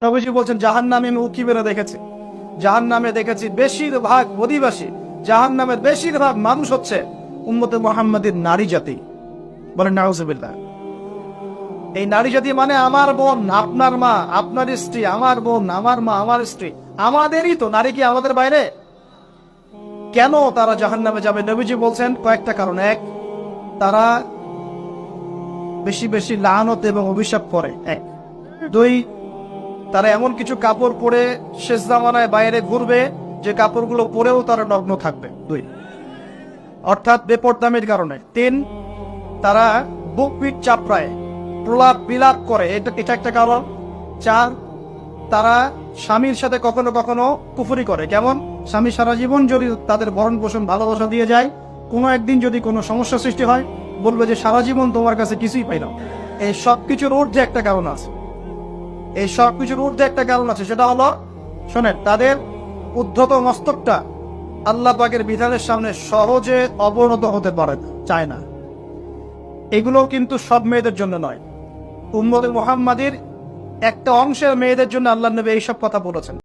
নবীজি বলছেন জাহান্নামে আমি উঁকি মেরে দেখেছি, জাহান্নামে দেখেছি বেশিরভাগ অধিবাসী, জাহান্নামের বেশিরভাগ মানুষ হচ্ছে উম্মতে মুহাম্মাদের নারী জাতি। বলেন নাউজুবিল্লাহ। এই নারী জাতি মানে আমার বোন, আপনার মা, আপনার স্ত্রী, আমার বোন, আমার মা, আমার স্ত্রী, আমাদেরই তো। নারী কি আমাদের বাইরে? কেন তারা জাহান্নামে যাবে? নবীজি বলছেন কয়েকটা কারণ। এক, তারা বেশি বেশি লানত এবং অভিশাপ করে। এক। দুই, তারা এমন কিছু কাপড় পরে শেষ জামানায় বাইরে ঘুরবে যে কাপড়গুলো পরেও তারা নগ্ন থাকবে। দুই, অর্থাৎ বেপরদামির কারণে। তিন, তারা বুক পিঠ চাপড়ায় প্রলাপ বিলাপ করে, এটা একটা কারণ। চার, তারা স্বামীর সাথে কখনো কখনো কুফরি করে। কেমন? স্বামী সারা জীবন যদি তাদের ভরণ পোষণ ভালোবাসা দিয়ে যায়, কোনো একদিন যদি কোনো সমস্যা সৃষ্টি হয়, বলবে যে সারা জীবন তোমার কাছে কিছুই পাইলাম। এই সব কিছুর ঊর্ধ্বে একটা কারণ আছে, এই সব কিছুর ঊর্ধ্বে একটা কারণ আছে, সেটা হলো, শোনেন, তাদের উদ্ধত মস্তকটা আল্লাহ পাকের বিধানের সামনে সহজে অবনত হতে পারে না, চায় না। এগুলো কিন্তু সব মেয়েদের জন্য নয়, উম্মতে মুহাম্মাদের একটা অংশের মেয়েদের জন্য আল্লাহ নবী এইসব কথা বলেছেন।